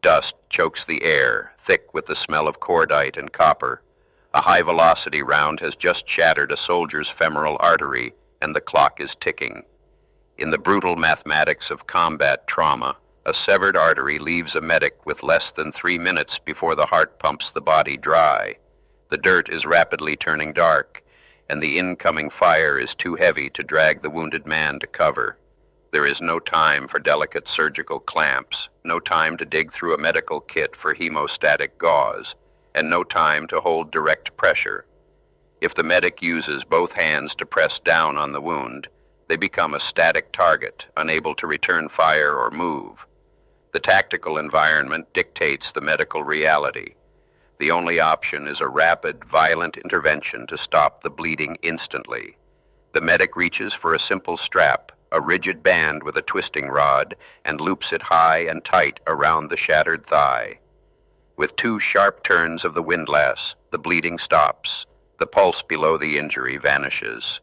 Dust chokes the air, thick with the smell of cordite and copper. A high-velocity round has just shattered a soldier's femoral artery, and the clock is ticking. In the brutal mathematics of combat trauma, a severed artery leaves a medic with less than 3 minutes before the heart pumps the body dry. The dirt is rapidly turning dark, and the incoming fire is too heavy to drag the wounded man to cover. There is no time for delicate surgical clamps, no time to dig through a medical kit for hemostatic gauze, and no time to hold direct pressure. If the medic uses both hands to press down on the wound, they become a static target, unable to return fire or move. The tactical environment dictates the medical reality. The only option is a rapid, violent intervention to stop the bleeding instantly. The medic reaches for a simple strap, a rigid band with a twisting rod, and loops it high and tight around the shattered thigh. With 2 sharp turns of the windlass, the bleeding stops. The pulse below the injury vanishes.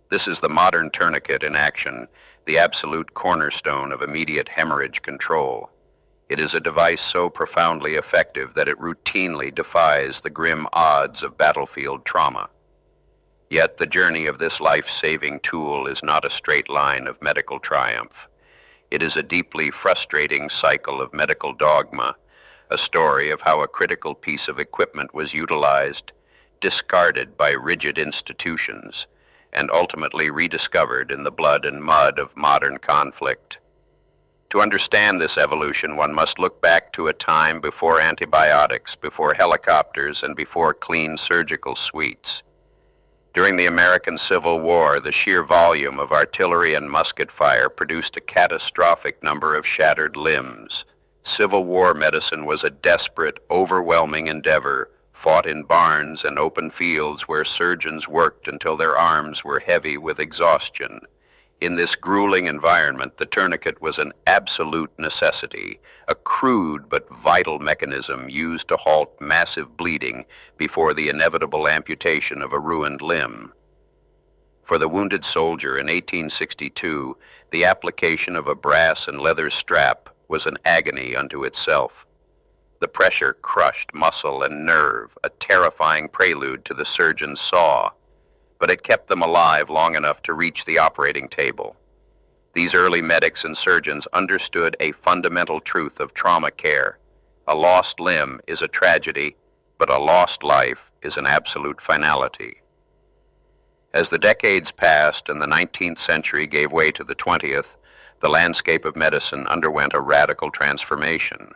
This is the modern tourniquet in action, the absolute cornerstone of immediate hemorrhage control. It is a device so profoundly effective that it routinely defies the grim odds of battlefield trauma. Yet the journey of this life-saving tool is not a straight line of medical triumph. It is a deeply frustrating cycle of medical dogma, a story of how a critical piece of equipment was utilized, discarded by rigid institutions, and ultimately rediscovered in the blood and mud of modern conflict. To understand this evolution, one must look back to a time before antibiotics, before helicopters, and before clean surgical suites. During the American Civil War, the sheer volume of artillery and musket fire produced a catastrophic number of shattered limbs. Civil War medicine was a desperate, overwhelming endeavor, fought in barns and open fields where surgeons worked until their arms were heavy with exhaustion. In this grueling environment, the tourniquet was an absolute necessity, a crude but vital mechanism used to halt massive bleeding before the inevitable amputation of a ruined limb. For the wounded soldier in 1862, the application of a brass and leather strap was an agony unto itself. The pressure crushed muscle and nerve, a terrifying prelude to the surgeon's saw, but it kept them alive long enough to reach the operating table. These early medics and surgeons understood a fundamental truth of trauma care. A lost limb is a tragedy, but a lost life is an absolute finality. As the decades passed and the 19th century gave way to the 20th, the landscape of medicine underwent a radical transformation.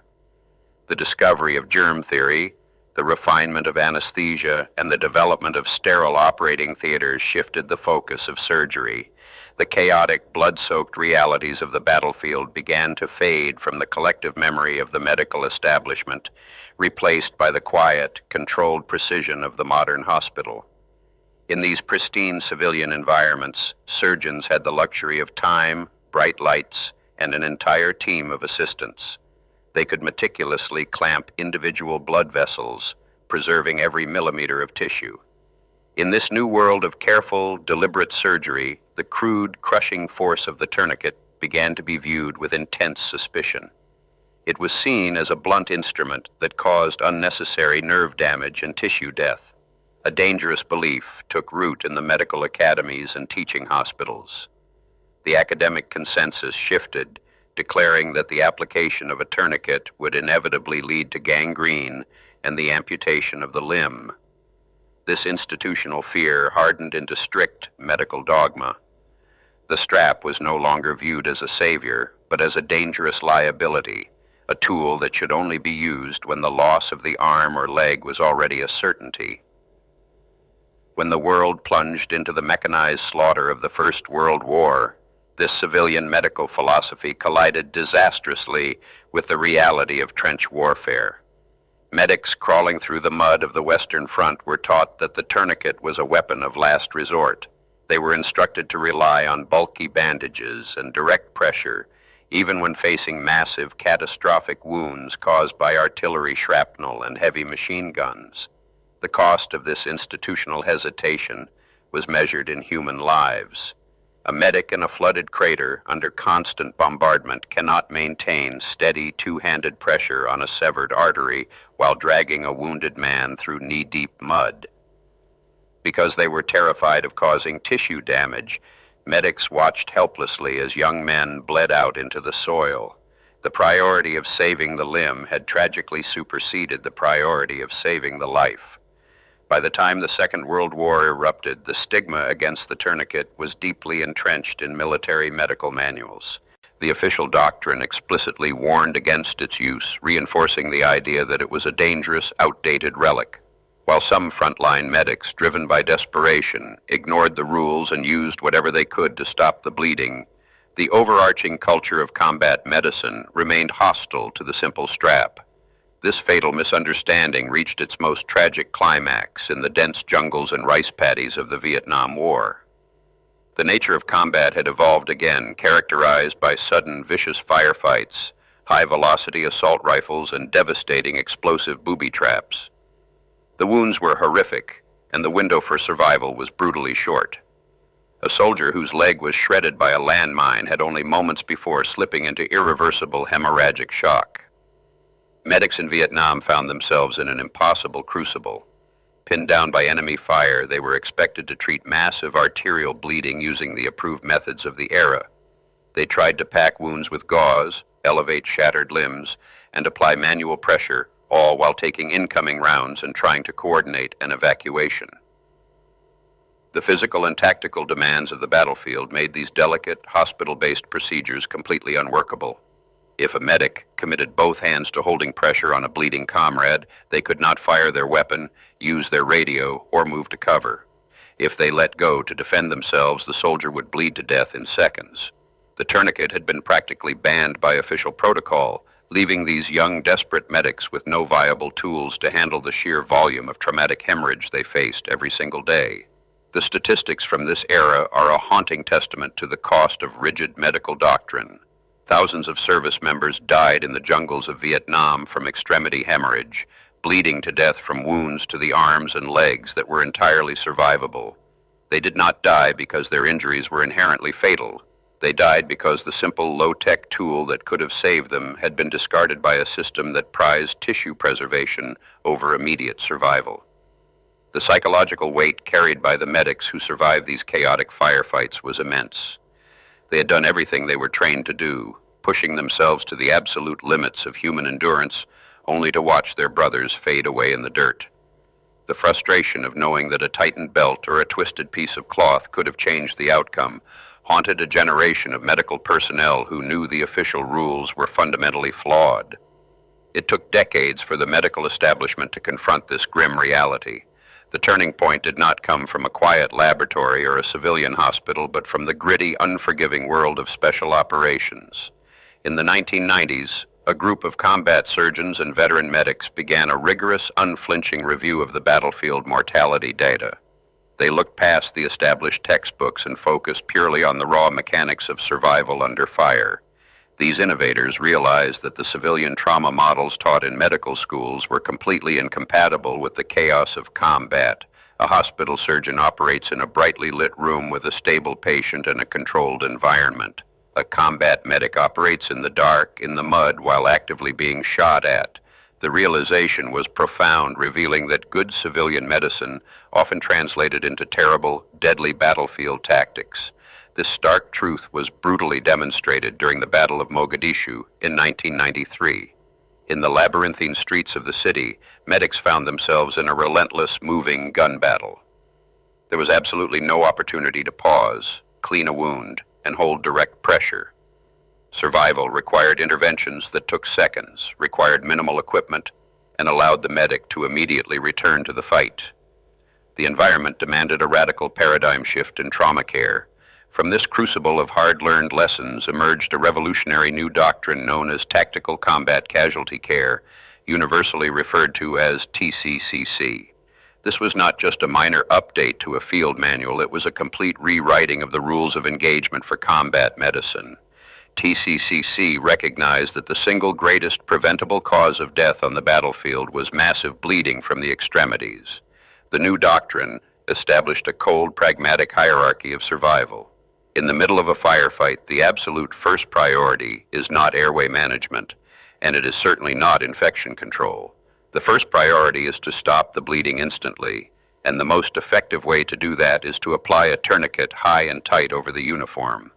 The discovery of germ theory, the refinement of anesthesia, and the development of sterile operating theaters shifted the focus of surgery. The chaotic, blood-soaked realities of the battlefield began to fade from the collective memory of the medical establishment, replaced by the quiet, controlled precision of the modern hospital. In these pristine civilian environments, surgeons had the luxury of time, bright lights, and an entire team of assistants. They could meticulously clamp individual blood vessels, preserving every millimeter of tissue. In this new world of careful, deliberate surgery, the crude, crushing force of the tourniquet began to be viewed with intense suspicion. It was seen as a blunt instrument that caused unnecessary nerve damage and tissue death. A dangerous belief took root in the medical academies and teaching hospitals. The academic consensus shifted, declaring that the application of a tourniquet would inevitably lead to gangrene and the amputation of the limb. This institutional fear hardened into strict medical dogma. The strap was no longer viewed as a savior, but as a dangerous liability, a tool that should only be used when the loss of the arm or leg was already a certainty. When the world plunged into the mechanized slaughter of the First World War, this civilian medical philosophy collided disastrously with the reality of trench warfare. Medics crawling through the mud of the Western Front were taught that the tourniquet was a weapon of last resort. They were instructed to rely on bulky bandages and direct pressure, even when facing massive, catastrophic wounds caused by artillery shrapnel and heavy machine guns. The cost of this institutional hesitation was measured in human lives. A medic in a flooded crater under constant bombardment cannot maintain steady two-handed pressure on a severed artery while dragging a wounded man through knee-deep mud. Because they were terrified of causing tissue damage, medics watched helplessly as young men bled out into the soil. The priority of saving the limb had tragically superseded the priority of saving the life. By the time the Second World War erupted, the stigma against the tourniquet was deeply entrenched in military medical manuals. The official doctrine explicitly warned against its use, reinforcing the idea that it was a dangerous, outdated relic. While some frontline medics, driven by desperation, ignored the rules and used whatever they could to stop the bleeding, the overarching culture of combat medicine remained hostile to the simple strap. This fatal misunderstanding reached its most tragic climax in the dense jungles and rice paddies of the Vietnam War. The nature of combat had evolved again, characterized by sudden, vicious firefights, high-velocity assault rifles, and devastating explosive booby traps. The wounds were horrific, and the window for survival was brutally short. A soldier whose leg was shredded by a landmine had only moments before slipping into irreversible hemorrhagic shock. Medics in Vietnam found themselves in an impossible crucible. Pinned down by enemy fire, they were expected to treat massive arterial bleeding using the approved methods of the era. They tried to pack wounds with gauze, elevate shattered limbs, and apply manual pressure, all while taking incoming rounds and trying to coordinate an evacuation. The physical and tactical demands of the battlefield made these delicate, hospital-based procedures completely unworkable. If a medic committed both hands to holding pressure on a bleeding comrade, they could not fire their weapon, use their radio, or move to cover. If they let go to defend themselves, the soldier would bleed to death in seconds. The tourniquet had been practically banned by official protocol, leaving these young, desperate medics with no viable tools to handle the sheer volume of traumatic hemorrhage they faced every single day. The statistics from this era are a haunting testament to the cost of rigid medical doctrine. Thousands of service members died in the jungles of Vietnam from extremity hemorrhage, bleeding to death from wounds to the arms and legs that were entirely survivable. They did not die because their injuries were inherently fatal. They died because the simple low-tech tool that could have saved them had been discarded by a system that prized tissue preservation over immediate survival. The psychological weight carried by the medics who survived these chaotic firefights was immense. They had done everything they were trained to do, pushing themselves to the absolute limits of human endurance, only to watch their brothers fade away in the dirt. The frustration of knowing that a tightened belt or a twisted piece of cloth could have changed the outcome haunted a generation of medical personnel who knew the official rules were fundamentally flawed. It took decades for the medical establishment to confront this grim reality. The turning point did not come from a quiet laboratory or a civilian hospital, but from the gritty, unforgiving world of special operations. In the 1990s, a group of combat surgeons and veteran medics began a rigorous, unflinching review of the battlefield mortality data. They looked past the established textbooks and focused purely on the raw mechanics of survival under fire. These innovators realized that the civilian trauma models taught in medical schools were completely incompatible with the chaos of combat. A hospital surgeon operates in a brightly lit room with a stable patient and a controlled environment. A combat medic operates in the dark, in the mud, while actively being shot at. The realization was profound, revealing that good civilian medicine often translated into terrible, deadly battlefield tactics. This stark truth was brutally demonstrated during the Battle of Mogadishu in 1993. In the labyrinthine streets of the city, medics found themselves in a relentless, moving gun battle. There was absolutely no opportunity to pause, clean a wound, and hold direct pressure. Survival required interventions that took seconds, required minimal equipment, and allowed the medic to immediately return to the fight. The environment demanded a radical paradigm shift in trauma care. From this crucible of hard-learned lessons emerged a revolutionary new doctrine known as Tactical Combat Casualty Care, universally referred to as TCCC. This was not just a minor update to a field manual, it was a complete rewriting of the rules of engagement for combat medicine. TCCC recognized that the single greatest preventable cause of death on the battlefield was massive bleeding from the extremities. The new doctrine established a cold, pragmatic hierarchy of survival. In the middle of a firefight, the absolute first priority is not airway management, and it is certainly not infection control. The first priority is to stop the bleeding instantly, and the most effective way to do that is to apply a tourniquet high and tight over the uniform.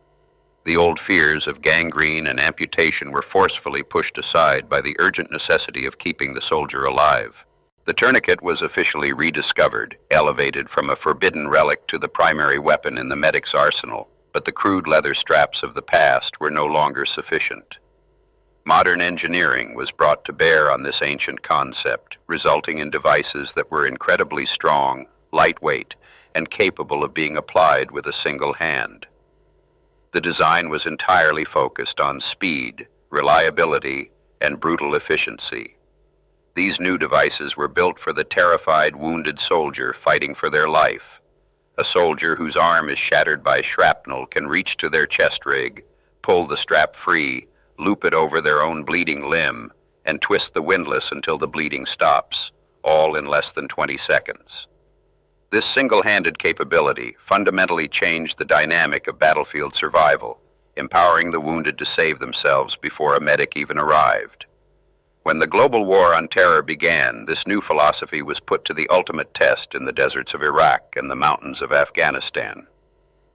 The old fears of gangrene and amputation were forcefully pushed aside by the urgent necessity of keeping the soldier alive. The tourniquet was officially rediscovered, elevated from a forbidden relic to the primary weapon in the medic's arsenal, but the crude leather straps of the past were no longer sufficient. Modern engineering was brought to bear on this ancient concept, resulting in devices that were incredibly strong, lightweight, and capable of being applied with a single hand. The design was entirely focused on speed, reliability, and brutal efficiency. These new devices were built for the terrified, wounded soldier fighting for their life. A soldier whose arm is shattered by shrapnel can reach to their chest rig, pull the strap free, loop it over their own bleeding limb, and twist the windlass until the bleeding stops, all in less than 20 seconds. This single-handed capability fundamentally changed the dynamic of battlefield survival, empowering the wounded to save themselves before a medic even arrived. When the global war on terror began, this new philosophy was put to the ultimate test in the deserts of Iraq and the mountains of Afghanistan.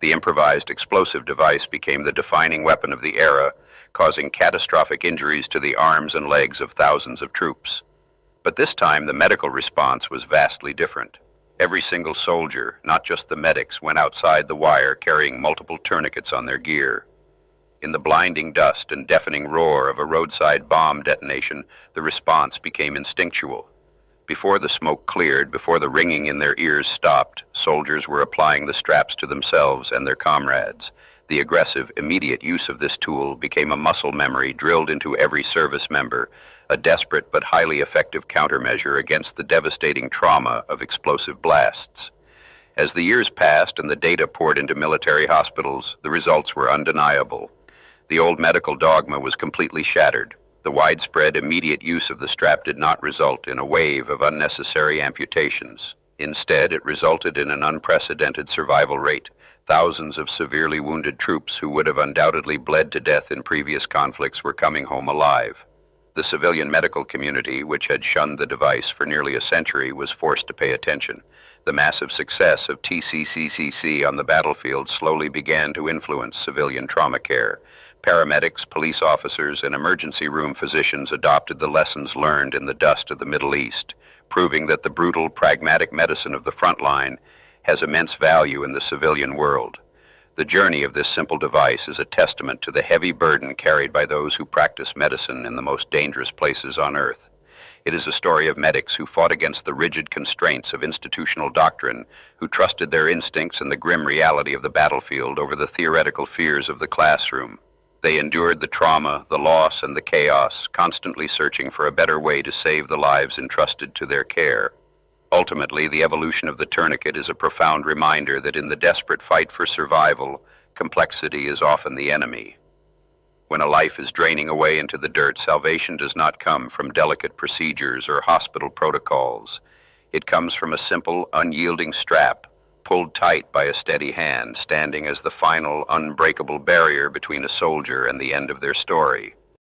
The improvised explosive device became the defining weapon of the era, causing catastrophic injuries to the arms and legs of thousands of troops. But this time, the medical response was vastly different. Every single soldier, not just the medics, went outside the wire carrying multiple tourniquets on their gear. In the blinding dust and deafening roar of a roadside bomb detonation, the response became instinctual. Before the smoke cleared, before the ringing in their ears stopped, soldiers were applying the straps to themselves and their comrades. The aggressive, immediate use of this tool became a muscle memory drilled into every service member, a desperate but highly effective countermeasure against the devastating trauma of explosive blasts. As the years passed and the data poured into military hospitals, the results were undeniable. The old medical dogma was completely shattered. The widespread, immediate use of the strap did not result in a wave of unnecessary amputations. Instead, it resulted in an unprecedented survival rate. Thousands of severely wounded troops who would have undoubtedly bled to death in previous conflicts were coming home alive. The civilian medical community, which had shunned the device for nearly a century, was forced to pay attention. The massive success of TCCCC on the battlefield slowly began to influence civilian trauma care. Paramedics, police officers, and emergency room physicians adopted the lessons learned in the dust of the Middle East, proving that the brutal, pragmatic medicine of the front line has immense value in the civilian world. The journey of this simple device is a testament to the heavy burden carried by those who practice medicine in the most dangerous places on earth. It is a story of medics who fought against the rigid constraints of institutional doctrine, who trusted their instincts and the grim reality of the battlefield over the theoretical fears of the classroom. They endured the trauma, the loss, and the chaos, constantly searching for a better way to save the lives entrusted to their care. Ultimately, the evolution of the tourniquet is a profound reminder that in the desperate fight for survival, complexity is often the enemy. When a life is draining away into the dirt, salvation does not come from delicate procedures or hospital protocols. It comes from a simple, unyielding strap, pulled tight by a steady hand, standing as the final, unbreakable barrier between a soldier and the end of their story.